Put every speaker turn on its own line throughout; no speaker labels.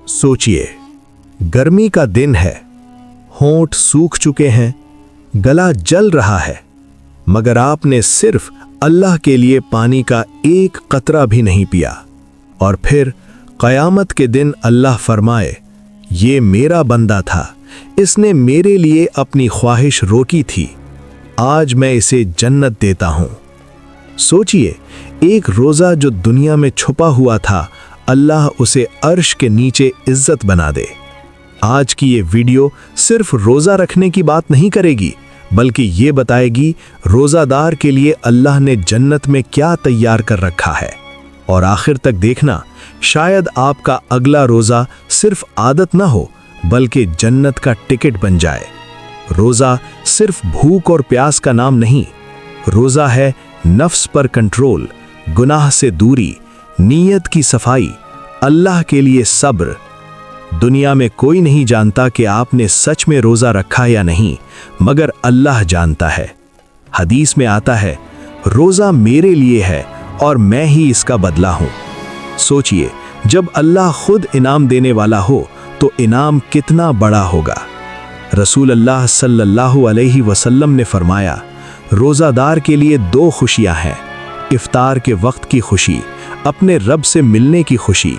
सोचिए, गर्मी का दिन है, होंठ सूख चुके हैं, गला जल रहा है, मगर आपने सिर्फ अल्लाह के लिए पानी का एक कतरा भी नहीं पिया। और फिर क़यामत के दिन अल्लाह फरमाए, ये मेरा बंदा था, इसने मेरे लिए अपनी ख्वाहिश रोकी थी, आज मैं इसे जन्नत देता हूं। सोचिए, एक रोज़ा जो दुनिया में छुपा हुआ था, अल्लाह उसे अर्श के नीचे इज्जत बना दे। आज की ये वीडियो सिर्फ रोज़ा रखने की बात नहीं करेगी, बल्कि ये बताएगी रोज़ादार के लिए अल्लाह ने जन्नत में क्या तैयार कर रखा है। और आखिर तक देखना, शायद आपका अगला रोज़ा सिर्फ आदत ना हो, बल्कि जन्नत का टिकट बन जाए। रोज़ा सिर्फ भूख और प्यास का नाम नहीं, रोज़ा है नफ्स पर कंट्रोल, गुनाह से दूरी, नीयत की सफाई, अल्लाह के लिए सब्र। दुनिया में कोई नहीं जानता कि आपने सच में रोज़ा रखा या नहीं, मगर अल्लाह जानता है। हदीस में आता है, रोज़ा मेरे लिए है और मैं ही इसका बदला हूँ। सोचिए, जब अल्लाह खुद इनाम देने वाला हो तो इनाम कितना बड़ा होगा। रसूल अल्लाह सल्लल्लाहु अलैहि वसल्लम ने फरमाया, रोज़ादार के लिए दो खुशियाँ हैं, इफ्तार के वक्त की खुशी, अपने रब से मिलने की खुशी।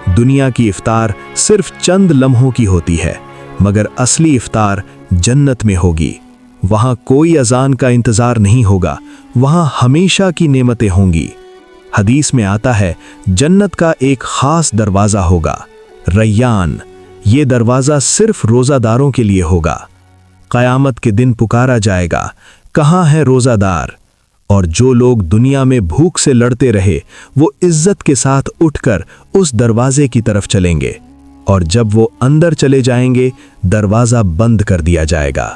दुनिया की इफ्तार सिर्फ चंद लम्हों की होती है, मगर असली इफ्तार जन्नत में होगी। वहाँ कोई अजान का इंतज़ार नहीं होगा, वहाँ हमेशा की नेमतें होंगी। हदीस में आता है, जन्नत का एक ख़ास दरवाज़ा होगा, रैयान। ये दरवाज़ा सिर्फ रोज़ादारों के लिए होगा। क़यामत के दिन पुकारा जाएगा, कहाँ है रोज़ादार? और जो लोग दुनिया में भूख से लड़ते रहे, वो इज्जत के साथ उठकर उस दरवाजे की तरफ चलेंगे, और जब वो अंदर चले जाएंगे, दरवाज़ा बंद कर दिया जाएगा।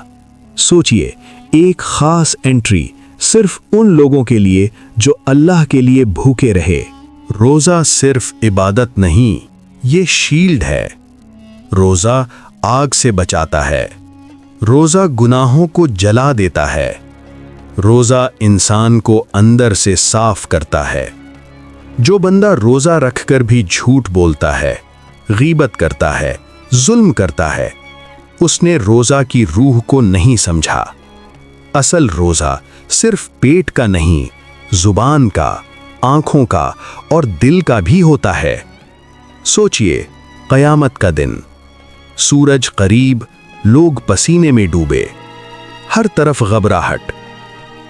सोचिए, एक ख़ास एंट्री सिर्फ उन लोगों के लिए जो अल्लाह के लिए भूखे रहे। रोज़ा सिर्फ इबादत नहीं, ये शील्ड है। रोज़ा आग से बचाता है, रोज़ा गुनाहों को जला देता है, रोज़ा इंसान को अंदर से साफ करता है। जो बंदा रोज़ा रखकर भी झूठ बोलता है, गीबत करता है, जुल्म करता है, उसने रोज़ा की रूह को नहीं समझा। असल रोज़ा सिर्फ पेट का नहीं, जुबान का, आँखों का और दिल का भी होता है। सोचिए, क़यामत का दिन, सूरज करीब, लोग पसीने में डूबे, हर तरफ घबराहट,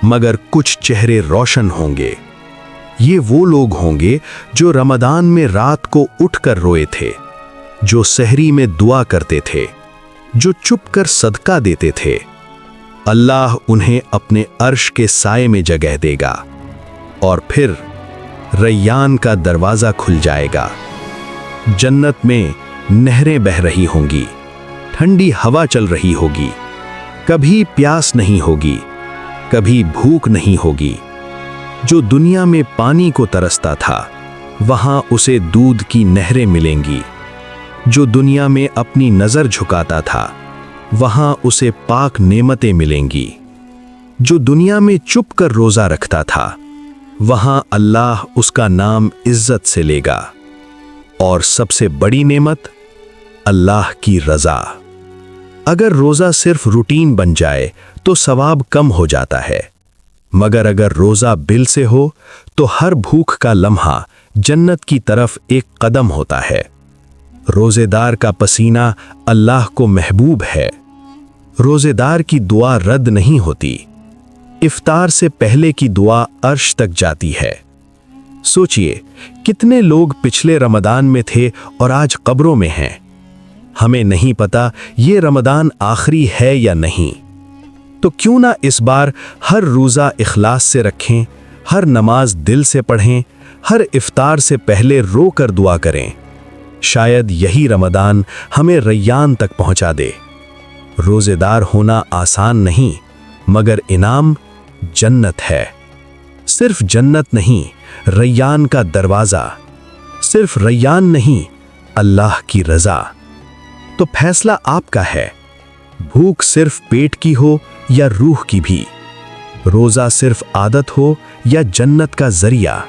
मगर कुछ चेहरे रोशन होंगे। ये वो लोग होंगे जो रमदान में रात को उठकर रोए थे, जो सहरी में दुआ करते थे, जो चुपकर सदका देते थे। अल्लाह उन्हें अपने अर्श के साए में जगह देगा, और फिर रैयान का दरवाज़ा खुल जाएगा। जन्नत में नहरें बह रही होंगी, ठंडी हवा चल रही होगी, कभी प्यास नहीं होगी, कभी भूख नहीं होगी। जो दुनिया में पानी को तरसता था, वहाँ उसे दूध की नहरें मिलेंगी। जो दुनिया में अपनी नज़र झुकाता था, वहाँ उसे पाक नेमतें मिलेंगी। जो दुनिया में चुप कर रोज़ा रखता था, वहाँ अल्लाह उसका नाम इज्जत से लेगा। और सबसे बड़ी नेमत, अल्लाह की रज़ा। अगर रोज़ा सिर्फ रूटीन बन जाए तो सवाब कम हो जाता है, मगर अगर रोज़ा दिल से हो तो हर भूख का लम्हा जन्नत की तरफ एक कदम होता है। रोज़ेदार का पसीना अल्लाह को महबूब है। रोज़ेदार की दुआ रद्द नहीं होती, इफ्तार से पहले की दुआ अर्श तक जाती है। सोचिए, कितने लोग पिछले रमदान में थे और आज कब्रों में हैं। हमें नहीं पता ये रमदान आखिरी है या नहीं, तो क्यों ना इस बार हर रोज़ा इखलास से रखें, हर नमाज दिल से पढ़ें, हर इफ्तार से पहले रो कर दुआ करें। शायद यही रमदान हमें रैयान तक पहुंचा दे। रोज़ेदार होना आसान नहीं, मगर इनाम जन्नत है। सिर्फ जन्नत नहीं, रैयान का दरवाज़ा। सिर्फ रैयान नहीं, अल्लाह की रज़ा। तो फैसला आपका है, भूख सिर्फ पेट की हो या रूह की भी, रोज़ा सिर्फ आदत हो या जन्नत का जरिया।